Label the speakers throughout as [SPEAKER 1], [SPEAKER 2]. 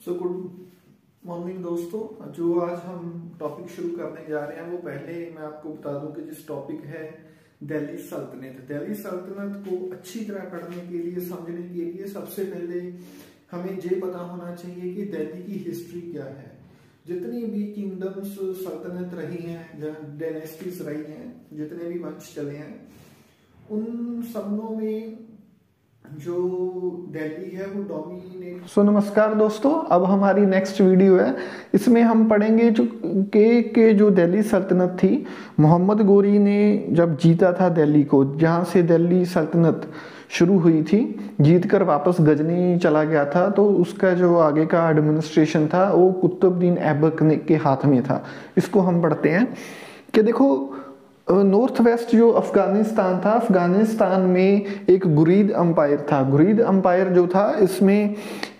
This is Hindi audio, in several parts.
[SPEAKER 1] गुड मॉर्निंग दोस्तों। जो आज हम टॉपिक शुरू करने जा रहे हैं वो पहले मैं आपको बता दूं कि जिस टॉपिक है दिल्ली सल्तनत। दिल्ली सल्तनत को अच्छी तरह पढ़ने के लिए, समझने के लिए सबसे पहले हमें ये पता होना चाहिए कि दिल्ली की हिस्ट्री क्या है। जितनी भी किंगडम्स सल्तनत रही हैं, डायनेस्टीज रही हैं, जितने भी वंश चले हैं, उन सबों में जो दिल्ली है वो डोमिनेट। नमस्कार दोस्तों, अब हमारी नेक्स्ट वीडियो है। इसमें हम पढ़ेंगे जो दिल्ली सल्तनत थी, मोहम्मद गोरी ने जब जीता था दिल्ली को, जहाँ से दिल्ली सल्तनत शुरू हुई थी, जीतकर वापस गजनी चला गया था, तो उसका जो आगे का एडमिनिस्ट्रेशन था वो कुतुबुद्दीन ऐबक के हाथ में था। इसको हम पढ़ते हैं कि देखो, नॉर्थ वेस्ट जो अफगानिस्तान था, अफगानिस्तान में एक गुरीद अम्पायर था। गुरीद अम्पायर जो था, इसमें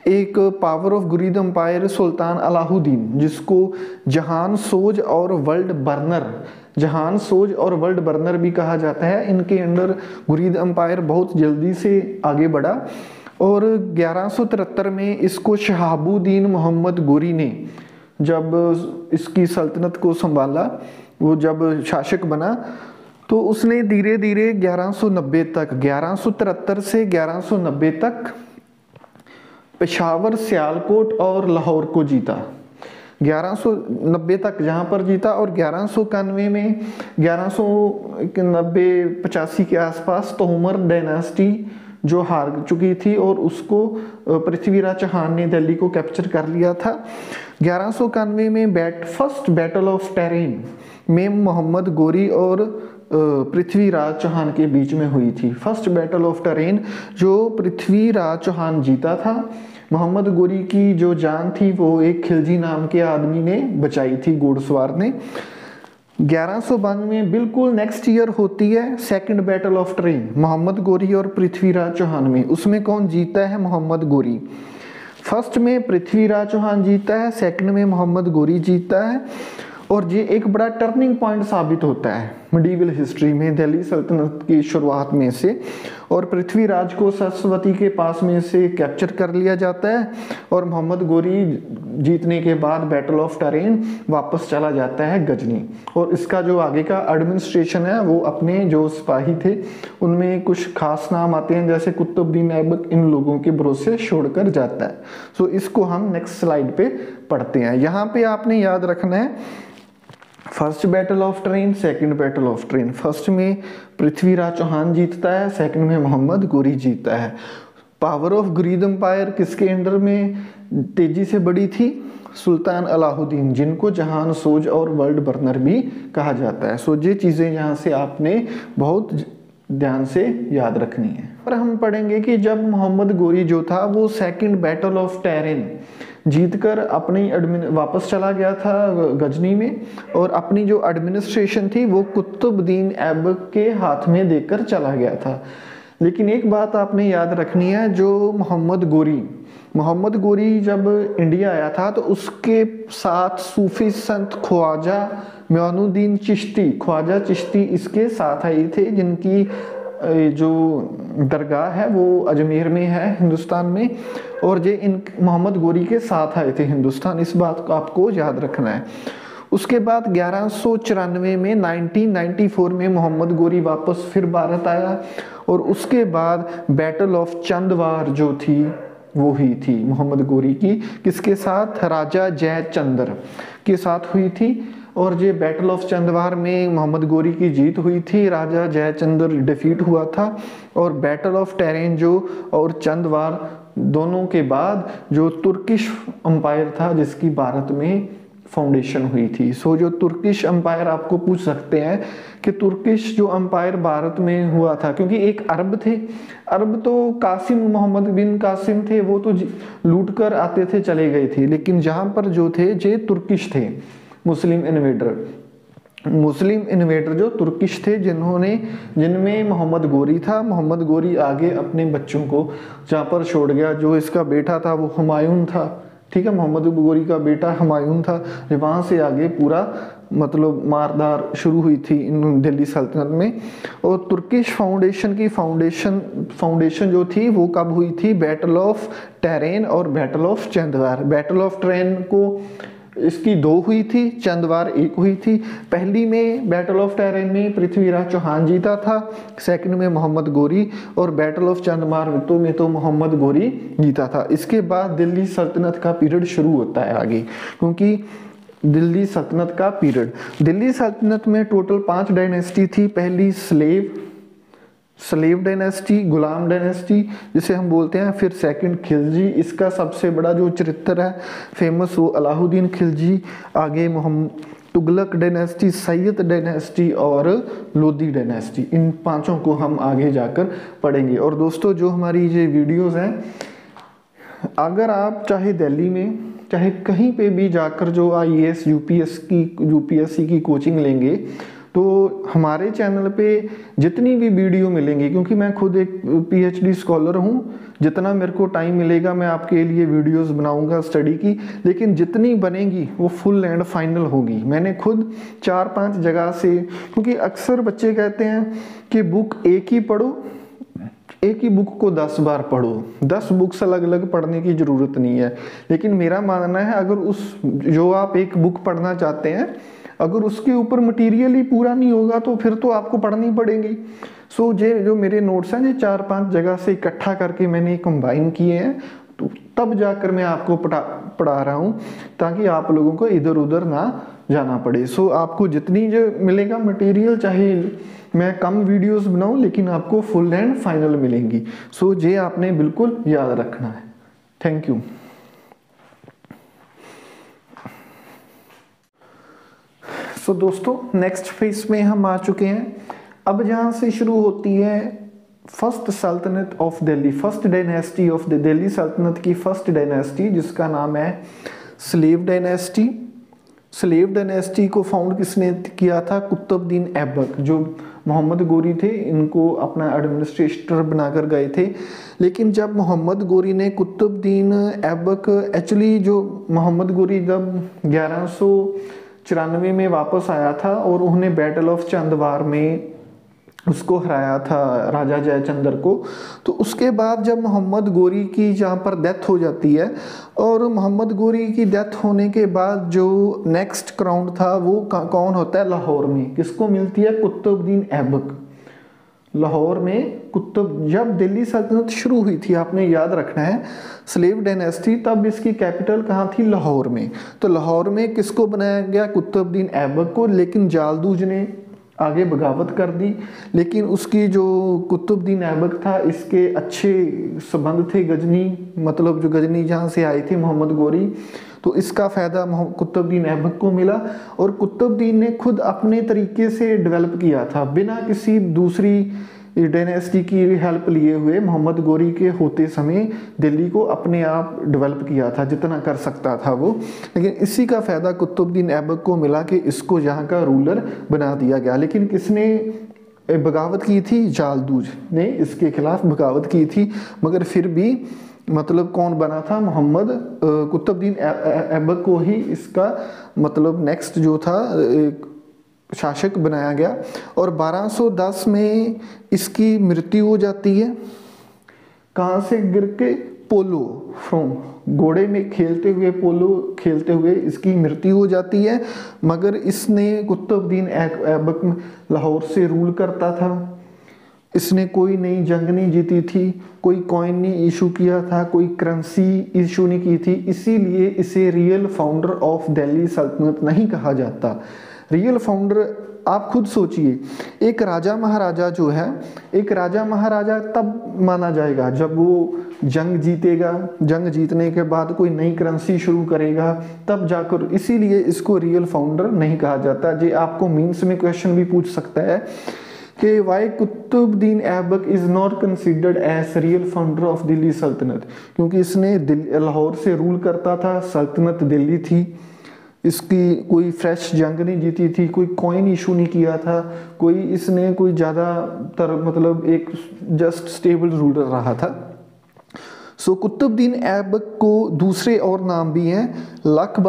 [SPEAKER 1] एक पावर ऑफ गुरीद अम्पायर सुल्तान अलाउद्दीन, जिसको जहान सोज और वर्ल्ड बर्नर भी कहा जाता है, इनके अंडर गुरीद अम्पायर बहुत जल्दी से आगे बढ़ा। और 1173 में इसको शहाबुद्दीन मोहम्मद गोरी ने जब इसकी सल्तनत को संभाला, वो जब शासक बना, तो उसने धीरे धीरे 1190 तक, 1173 से 1190 तक पेशावर, सियालकोट और लाहौर को जीता। 1190 तक जहाँ पर जीता, और 1191 में 1190-85 के आसपास तोमर डायनास्टी जो हार चुकी थी, और उसको पृथ्वीराज चौहान ने दिल्ली को कैप्चर कर लिया था। 1191 में फर्स्ट बैटल ऑफ टेरेन में मोहम्मद गोरी और पृथ्वीराज चौहान के बीच में हुई थी। फर्स्ट बैटल ऑफ टेरेन जो पृथ्वीराज चौहान जीता था, मोहम्मद गोरी की जो जान थी वो एक खिलजी नाम के आदमी ने बचाई थी, घुड़सवार ने। 1192 में बिल्कुल नेक्स्ट ईयर होती है second battle of Tarain, Mohammad Ghori और पृथ्वीराज चौहान में। उसमें कौन जीता है? मोहम्मद गोरी। फर्स्ट में पृथ्वीराज चौहान जीता है, सेकंड में मोहम्मद गोरी जीता है, और ये एक बड़ा टर्निंग पॉइंट साबित होता है मिडीवल हिस्ट्री में, दिल्ली सल्तनत की शुरुआत में से। और पृथ्वीराज को सरस्वती के पास में से कैप्चर कर लिया जाता है, और मोहम्मद गोरी जीतने के बाद बैटल ऑफ टेरेन वापस चला जाता है गजनी। और इसका जो आगे का एडमिनिस्ट्रेशन है वो अपने जो सिपाही थे उनमें कुछ खास नाम आते हैं, जैसे कुतुबुद्दीन ऐबक इन लोगों के भरोसे छोड़कर जाता है। सो इसको हम नेक्स्ट स्लाइड पे पढ़ते हैं। यहाँ पे आपने याद रखना है first battle of terrain, second battle of terrain. First में पृथ्वीराज चौहान जीतता है, सेकंड में मोहम्मद गोरी जीतता है। पावर ऑफ गुरीद एम्पायर किसके अंडर में तेजी से बढ़ी थी? सुल्तान अलाउद्दीन, जिनको जहान सोज और वर्ल्ड बर्नर भी कहा जाता है। सो ये चीज़ें यहाँ से आपने बहुत ध्यान से याद रखनी है। पर हम पढ़ेंगे कि जब मोहम्मद गोरी जो था वो सेकंड बैटल ऑफ टेरेन जीतकर अपनी वापस चला गया था गजनी में, और अपनी जो एडमिनिस्ट्रेशन थी वो कुतुबुद्दीन ऐबक के हाथ में देकर चला गया था। लेकिन एक बात आपने याद रखनी है, जो मोहम्मद गोरी जब इंडिया आया था तो उसके साथ सूफी संत ख्वाजा मोइनुद्दीन चिश्ती, ख्वाजा चिश्ती इसके साथ आए थे, जिनकी जो दरगाह है वो अजमेर में है हिंदुस्तान में, और ये इन मोहम्मद गोरी के साथ आए थे हिंदुस्तान। इस बात को आपको याद रखना है। उसके बाद 1194 में 1994 में मोहम्मद गोरी वापस फिर भारत आया, और उसके बाद बैटल ऑफ चंदवार जो थी वो हुई थी मोहम्मद गोरी की, किसके साथ? राजा जयचंद्र के साथ हुई थी। और ये बैटल ऑफ चंदवार में मोहम्मद गोरी की जीत हुई थी, राजा जयचंद्र डिफीट हुआ था। और बैटल ऑफ टेरेन जो और चंदवार दोनों के बाद जो तुर्किश एम्पायर था, जिसकी भारत में फाउंडेशन हुई थी। सो जो तुर्किश एम्पायर, आपको पूछ सकते हैं कि तुर्किश जो एम्पायर भारत में हुआ था, क्योंकि एक अरब थे, अरब तो कासिम, मोहम्मद बिन कासिम थे, वो तो लूट कर आते थे, चले गए थे। लेकिन जहाँ पर जो थे जे तुर्किश थे, मुस्लिम इन्वेडर जो तुर्किश थे, जिनमें मोहम्मद गोरी था। मोहम्मद गोरी आगे अपने बच्चों को जहाँ पर छोड़ गया, जो इसका बेटा था वो हुमायूं था, ठीक है, मोहम्मद गोरी का बेटा हुमायूं था, वहाँ से आगे पूरा मतलब मारदार शुरू हुई थी इन दिल्ली सल्तनत में। और तुर्किश फाउंडेशन जो थी वो कब हुई थी? बैटल ऑफ टेरेन और battle of Chandawar. Battle of Tarain को इसकी 2 हुई थी, चंदवार 1 हुई थी। पहली में बैटल ऑफ टेरेन में पृथ्वीराज चौहान जीता था, सेकंड में मोहम्मद गोरी, और बैटल ऑफ चंदवार में तो मोहम्मद गोरी जीता था। इसके बाद दिल्ली सल्तनत का पीरियड शुरू होता है आगे, क्योंकि दिल्ली सल्तनत का पीरियड, दिल्ली सल्तनत में टोटल 5 डायनेस्टी थी। पहली स्लेव डायनेस्टी, गुलाम डायनेस्टी जिसे हम बोलते हैं। फिर सेकंड खिलजी, इसका सबसे बड़ा जो चरित्र है फेमस वो अलाउद्दीन खिलजी। आगे तुगलक डायनेस्टी, सैयद डायनेस्टी और लोदी डायनेस्टी। इन 5 को हम आगे जाकर पढ़ेंगे। और दोस्तों जो हमारी ये वीडियोस हैं, अगर आप चाहे दिल्ली में चाहे कहीं पे भी जाकर जो IAS यूपीएससी की कोचिंग लेंगे, तो हमारे चैनल पे जितनी भी वीडियो मिलेंगी, क्योंकि मैं खुद एक PhD स्कॉलर हूँ, जितना मेरे को टाइम मिलेगा मैं आपके लिए वीडियोस बनाऊंगा स्टडी की, लेकिन जितनी बनेगी वो फुल एंड फाइनल होगी। मैंने खुद 4-5 जगह से, क्योंकि अक्सर बच्चे कहते हैं कि बुक एक ही पढ़ो, एक ही बुक को 10 बार पढ़ो, 10 बुक्स अलग अलग पढ़ने की ज़रूरत नहीं है। लेकिन मेरा मानना है अगर जो आप एक बुक पढ़ना चाहते हैं, अगर उसके ऊपर मटेरियल ही पूरा नहीं होगा तो फिर तो आपको पढ़नी पड़ेगी। सो जो मेरे नोट्स हैं ये 4-5 जगह से इकट्ठा करके मैंने कंबाइन किए हैं, तो तब जाकर मैं आपको पढ़ा रहा हूँ, ताकि आप लोगों को इधर उधर ना जाना पड़े। सो आपको जितनी जो मिलेगा मटेरियल, चाहे मैं कम वीडियोस बनाऊं, लेकिन आपको फुल एंड फाइनल मिलेंगी। सो ये आपने बिल्कुल याद रखना है। Thank you. सो दोस्तों नेक्स्ट फेज में हम आ चुके हैं। अब जहाँ से शुरू होती है फर्स्ट सल्तनत of Delhi, first dynasty of the Delhi सल्तनत की फर्स्ट डायनेस्टी, जिसका नाम है स्लेव डायनेस्टी। स्लेव डायनेस्टी को फाउंड किसने किया था? कुतुबुद्दीन ऐबक, जो मोहम्मद गोरी थे, इनको अपना एडमिनिस्ट्रेटर बनाकर गए थे। लेकिन जब मोहम्मद गोरी ने कुतुबुद्दीन ऐबक, एक्चुअली जो मोहम्मद गोरी जब 1194 में वापस आया था और उन्होंने बैटल ऑफ चंदवार में उसको हराया था, राजा जयचंद्र को, तो उसके बाद जब मोहम्मद गोरी की जहाँ पर डेथ हो जाती है, और मोहम्मद गोरी की डेथ होने के बाद जो नेक्स्ट क्राउन था वो कौन होता है? लाहौर में किसको मिलती है? कुतुबुद्दीन ऐबक। लाहौर में जब दिल्ली सल्तनत शुरू हुई थी, आपने याद रखना है, स्लेव डायनेस्टी, तब इसकी कैपिटल कहाँ थी? लाहौर में। तो लाहौर में किसको बनाया गया? कुतुबुद्दीन ऐबक को। लेकिन जालदूज ने आगे बगावत कर दी। लेकिन उसकी जो कुतुबुद्दीन ऐबक था, इसके अच्छे संबंध थे गजनी, मतलब जो गजनी जहाँ से आए थे मोहम्मद गोरी, तो इसका फ़ायदा कुतुबुद्दीन ऐबक को मिला। और कुतुबुद्दीन ने खुद अपने तरीके से डेवलप किया था, बिना किसी दूसरी डायनेस्टी की हेल्प लिए हुए। मोहम्मद गोरी के होते समय दिल्ली को अपने आप डेवलप किया था जितना कर सकता था वो। लेकिन इसी का फ़ायदा कुतुबुद्दीन ऐबक को मिला कि इसको यहाँ का रूलर बना दिया गया। लेकिन किसने बगावत की थी? जालदूज ने इसके खिलाफ बगावत की थी। मगर फिर भी मतलब कौन बना था? मोहम्मद कुतुबुद्दीन ऐबक को ही इसका मतलब नेक्स्ट जो था शासक बनाया गया। और 1210 में इसकी मृत्यु हो जाती है। कहाँ से गिर के? पोलो फ्रॉम, घोड़े में खेलते हुए, पोलो खेलते हुए इसकी मृत्यु हो जाती है। मगर इसने कुतुबुद्दीन ऐबक लाहौर से रूल करता था, इसने कोई नई जंग नहीं जीती थी, कोई कॉइन नहीं इशू किया था, कोई करेंसी इशू नहीं की थी, इसीलिए इसे रियल फाउंडर ऑफ दिल्ली सल्तनत नहीं कहा जाता। रियल फाउंडर आप खुद सोचिए, एक राजा महाराजा जो है, एक राजा महाराजा तब माना जाएगा जब वो जंग जीतेगा, जंग जीतने के बाद कोई नई करेंसी शुरू करेगा, तब जाकर, इसीलिए इसको रियल फाउंडर नहीं कहा जाता। जी आपको मीन्स में क्वेश्चन भी पूछ सकता है कि why Qutubuddin Aibak is not considered as real founder of Delhi Sultanate, क्योंकि इसने लाहौर से रूल करता था, सल्तनत दिल्ली थी, इसकी कोई फ्रेश जंग नहीं जीती थी, कोई कॉइन इशू नहीं किया था, कोई इसने कोई ज़्यादातर मतलब एक जस्ट स्टेबल रूलर रहा था। सो कुतुबुद्दीन ऐबक को दूसरे और नाम भी हैं, लख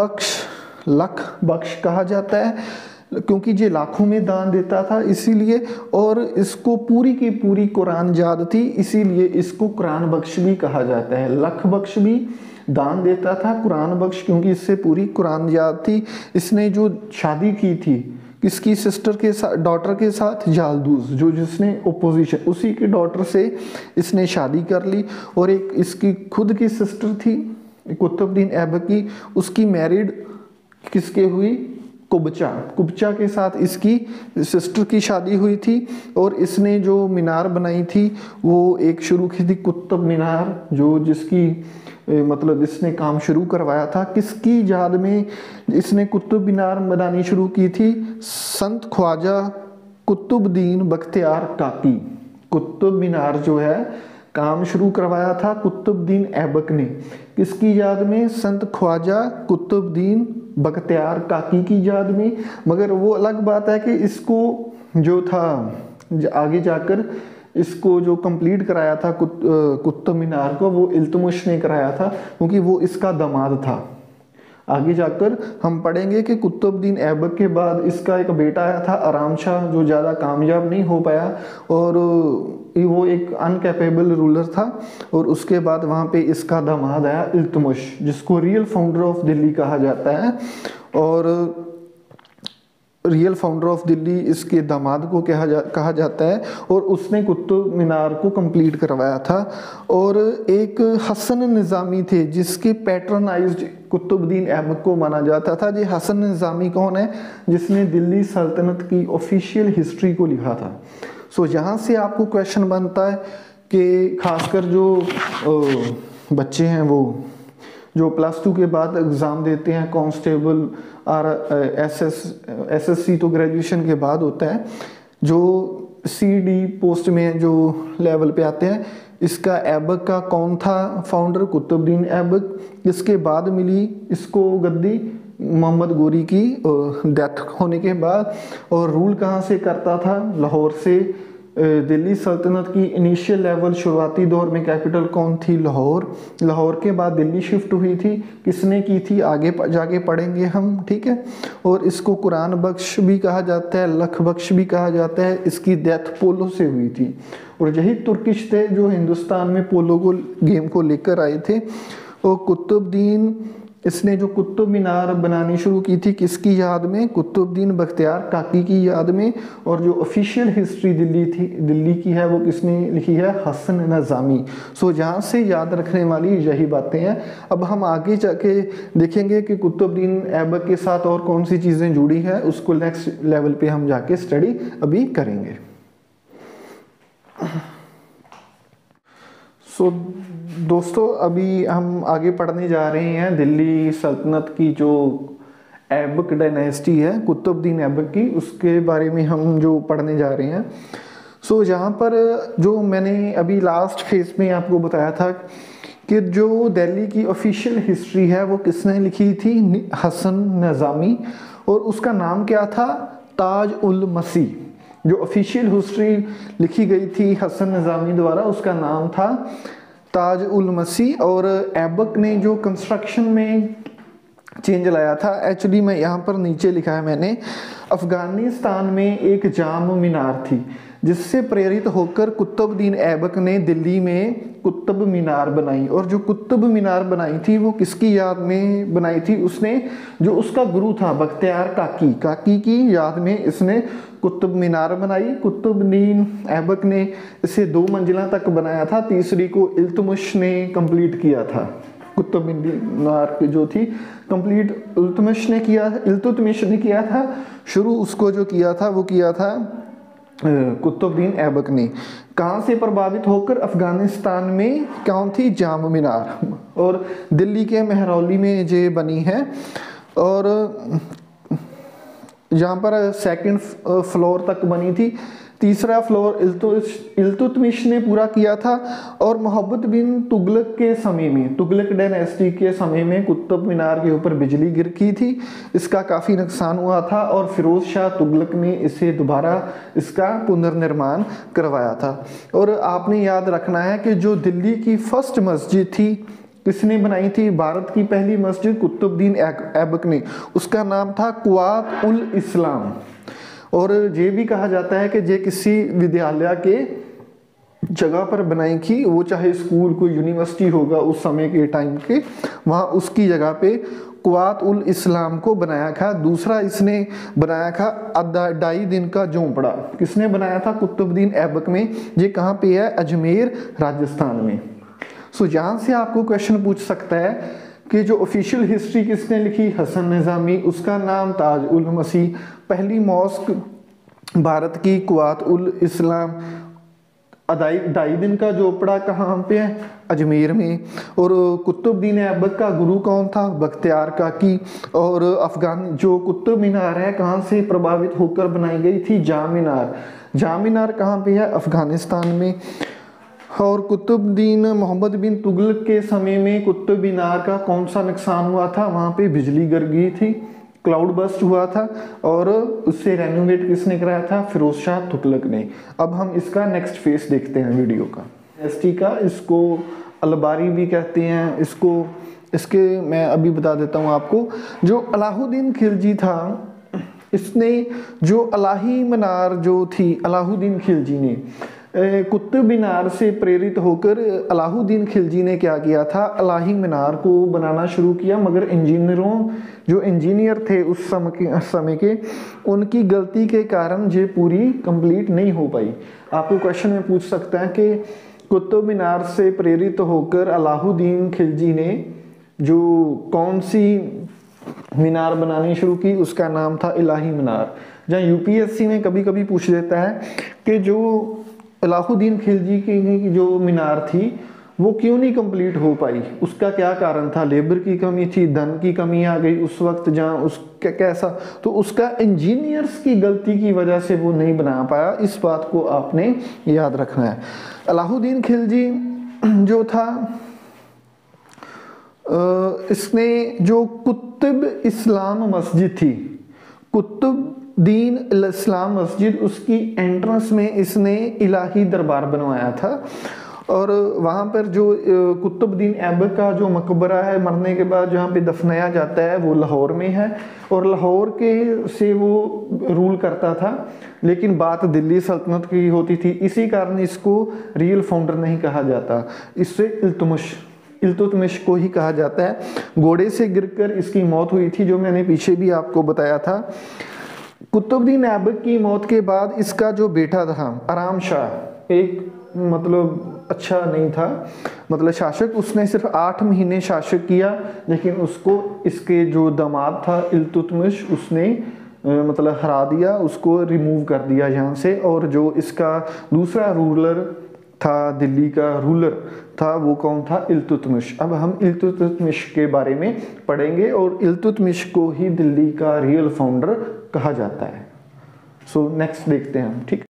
[SPEAKER 1] बख्श कहा जाता है। क्योंकि ये लाखों में दान देता था इसीलिए, और इसको पूरी की पूरी कुरान याद थी इसीलिए इसको कुरान बख्श भी कहा जाता है। लख बख्श भी दान देता था, कुरान बख्श क्योंकि इससे पूरी कुरान याद थी। इसने जो शादी की थी किसकी सिस्टर के साथ, डॉटर के साथ, जालदूज जो जिसने ओपोजिशन, उसी के डॉटर से इसने शादी कर ली। और एक इसकी खुद की सिस्टर थी कुतुबुद्दीन ऐबक की, उसकी मैरिड किसके हुई, कुबचा, कुबचा के साथ इसकी सिस्टर की शादी हुई थी। और इसने जो मीनार बनाई थी वो एक शुरू की थी कुतुब मीनार, जो जिसकी मतलब इसने काम शुरू करवाया था। किसकी याद में इसने कुतुब मीनार बनानी शुरू की थी, संत ख्वाजा कुतुबुद्दीन बख्तियार काकी। कुतुब मीनार जो है काम शुरू करवाया था कुतुबुद्दीन ऐबक ने, किसकी याद में, संत ख्वाजा कुतुबुद्दीन बख्तियार काकी की याद में। मगर वो अलग बात है कि इसको जो था आगे जाकर इसको जो कंप्लीट कराया था कुतुब मीनार को, वो इल्तुतमिश ने कराया था क्योंकि वो इसका दामाद था। आगे जाकर हम पढ़ेंगे कि कुतुबुद्दीन ऐबक के बाद इसका एक बेटा आया था आराम शाह, जो ज़्यादा कामयाब नहीं हो पाया और वो एक अनकैपेबल रूलर था। और उसके बाद वहाँ पे इसका दामाद आया इल्तुतमिश, जिसको रियल फाउंडर ऑफ दिल्ली कहा जाता है। और रियल फाउंडर ऑफ दिल्ली इसके दामाद को कहा जाता है। और उसने कुतुब मीनार को कंप्लीट करवाया था। और एक हसन निज़ामी थे जिसके पैट्रोनाइज्ड कुतुबुद्दीन ऐबक को माना जाता था। ये हसन निज़ामी कौन है, जिसने दिल्ली सल्तनत की ऑफिशियल हिस्ट्री को लिखा था। सो यहाँ से आपको क्वेश्चन बनता है कि खासकर जो बच्चे हैं वो जो +2 के बाद एग्ज़ाम देते हैं, कांस्टेबल और एसएससी तो ग्रेजुएशन के बाद होता है, जो सीडी पोस्ट में जो लेवल पे आते हैं, इसका ऐबक का कौन था फाउंडर, कुतुबुद्दीन ऐबक। इसके बाद मिली इसको गद्दी मोहम्मद गोरी की डेथ होने के बाद। और रूल कहाँ से करता था, लाहौर से। दिल्ली सल्तनत की इनिशियल लेवल शुरुआती दौर में कैपिटल कौन थी, लाहौर। लाहौर के बाद दिल्ली शिफ्ट हुई थी, किसने की थी आगे जाके पढ़ेंगे हम, ठीक है। और इसको कुरान बख्श भी कहा जाता है, लख बख्श भी कहा जाता है। इसकी डेथ पोलो से हुई थी। और यही तुर्किश थे जो हिंदुस्तान में पोलो को गेम को लेकर आए थे। और कुतुबुद्दीन इसने जो कुतुब मीनार बनानी शुरू की थी किसकी याद में, कुतुबुद्दीन बख्तियार काकी की याद में। और जो ऑफिशियल हिस्ट्री दिल्ली की है वो किसने लिखी है, हसन निज़ामी। सो यहाँ से याद रखने वाली यही बातें हैं। अब हम आगे जाके देखेंगे कि कुतुबुद्दीन ऐबक के साथ और कौन सी चीज़ें जुड़ी हैं, उसको नेक्स्ट लेवल पे हम जाके स्टडी अभी करेंगे। सो दोस्तों अभी हम आगे पढ़ने जा रहे हैं दिल्ली सल्तनत की जो ऐबक डायनेस्टी है कुतुबुद्दीन ऐबक की, उसके बारे में हम जो पढ़ने जा रहे हैं। सो यहाँ पर जो मैंने अभी लास्ट फेज में आपको बताया था कि जो दिल्ली की ऑफिशियल हिस्ट्री है वो किसने लिखी थी, हसन निज़ामी। और उसका नाम क्या था, ताज उल मसीह। जो ऑफिशियल हिस्ट्री लिखी गई थी हसन निज़ामी द्वारा उसका नाम था ताज उल मसीह। और ऐबक ने जो कंस्ट्रक्शन में चेंज लाया था, एक्चुअली मैं यहाँ पर नीचे लिखा है मैंने, अफगानिस्तान में एक जाम मीनार थी जिससे प्रेरित होकर कुतुबुद्दीन ऐबक ने दिल्ली में कुतुब मीनार बनाई। और जो कुतुब मीनार बनाई थी वो किसकी याद में बनाई थी, उसने जो उसका गुरु था बख्तियार काकी की याद में इसने कुतुब मीनार बनाई। कुतुबुद्दीन ऐबक ने इसे 2 मंजिला तक बनाया था, तीसरी को इल्तुतमिश ने कंप्लीट किया था। कुतुब मीनार जो थी कंप्लीट इल्तुतमिश ने किया था। शुरू उसको जो किया था वो किया था कुतुबुद्दीन ऐबक ने। कहाँ से प्रभावित होकर, अफगानिस्तान में कौन थी, जाम मीनार। और दिल्ली के मेहरौली में ये बनी है। और यहाँ पर 2nd फ्लोर तक बनी थी, 3रा फ्लोर इल्तुतमिश ने पूरा किया था। और मोहम्मद बिन तुगलक के समय में, तुगलक डायनेस्टी के समय में कुतुब मीनार के ऊपर बिजली गिर की थी, इसका काफ़ी नुकसान हुआ था। और फिरोज शाह तुगलक ने इसे दोबारा इसका पुनर्निर्माण करवाया था। और आपने याद रखना है कि जो दिल्ली की फर्स्ट मस्जिद थी किसने बनाई थी? भारत की पहली मस्जिद कुतुबुद्दीन ऐबक ने, उसका नाम था कुआत उल इस्लाम। और ये भी कहा जाता है कि ये किसी विद्यालय के जगह पर बनाई थी, वो चाहे स्कूल कोई यूनिवर्सिटी होगा उस समय के टाइम के, वहाँ उसकी जगह पे कुआत उल इस्लाम को बनाया था। दूसरा इसने बनाया था अदाई दिन का झोंपड़ा, किसने बनाया था? कुतुबुद्दीन ऐबक में। ये कहाँ पे है? अजमेर राजस्थान में। सो यहाँ से आपको क्वेश्चन पूछ सकता है कि जो ऑफिशियल हिस्ट्री किसने लिखी? हसन निज़ामी, उसका नाम ताज उल मसीह। पहली मॉस्क भारत की कुआत उल इस्लाम। ढाई दिन का झोपड़ा कहाँ पे है? अजमेर में। और कुतुबुद्दीन ऐबक का गुरु कौन था? बख्तियार काकी। और अफगान जो कुतुब मीनार है कहाँ से प्रभावित होकर बनाई गई थी? जाम मीनार। जाम मीनार कहाँ पे है? अफगानिस्तान में। और कुतुबुद्दीन मोहम्मद बिन तुगलक के समय में कुतुब मीनार का कौन सा नुकसान हुआ था? वहाँ पे बिजली गिर गई थी, क्लाउड बस्ट हुआ था, और उससे रेनोवेट किसने कराया था? फिरोज शाह तुगलक ने। अब हम इसका नेक्स्ट फेस देखते हैं वीडियो का। डायनेस्टी का, इसको अलबारी भी कहते हैं, इसके मैं अभी बता देता हूँ आपको। जो अलाउद्दीन खिलजी था, इसने जो अलाही मीनार जो थी, अलाउद्दीन खिलजी ने कुतुब मीनार से प्रेरित होकर अलाउद्दीन खिलजी ने क्या किया था? अलाही मीनार को बनाना शुरू किया, मगर जो इंजीनियर थे उस समय के, उनकी गलती के कारण ये पूरी कंप्लीट नहीं हो पाई। आपको क्वेश्चन में पूछ सकता है कि कुतुब मीनार से प्रेरित होकर अलाउद्दीन खिलजी ने जो कौन सी मीनार बनानी शुरू की? उसका नाम था इलाही मीनार। जहाँ यूपीएससी में कभी कभी पूछ लेता है कि जो अलाउद्दीन खिलजी की जो मीनार थी वो क्यों नहीं कंप्लीट हो पाई, उसका क्या कारण था? लेबर की कमी थी, धन की कमी आ गई उस वक्त, जहाँ उसका कैसा, तो उसका इंजीनियर्स की गलती की वजह से वो नहीं बना पाया। इस बात को आपने याद रखना है। अलाउद्दीन खिलजी जो था, इसने जो कुतुब इस्लाम मस्जिद थी, कुतुबुद्दीन इस्लाम मस्जिद, उसकी एंट्रेंस में इसने इलाही दरबार बनवाया था। और वहाँ पर जो कुतुबुद्दीन ऐबक का जो मकबरा है, मरने के बाद जहाँ पे दफनाया जाता है, वो लाहौर में है। और लाहौर के से वो रूल करता था, लेकिन बात दिल्ली सल्तनत की होती थी, इसी कारण इसको रियल फाउंडर नहीं कहा जाता। इससे इल्तुतमिश को ही कहा जाता है। घोड़े से गिरकर इसकी मौत हुई थी, जो मैंने पीछे भी आपको बताया था। कुतुबुद्दीन ऐबक की मौत के बाद इसका जो बेटा था आराम शाह, एक मतलब अच्छा नहीं था, मतलब शासक, उसने सिर्फ 8 महीने शासक किया, लेकिन उसको इसके जो दामाद था इल्तुतमिश, उसने मतलब हरा दिया, उसको रिमूव कर दिया यहाँ से। और जो इसका दूसरा रूलर था, दिल्ली का रूलर था, वो कौन था? इल्तुतमिश। अब हम इल्तुतमिश के बारे में पढ़ेंगे, और इल्तुतमिश को ही दिल्ली का रियल फाउंडर कहा जाता है। सो नेक्स्ट देखते हैं हम, ठीक।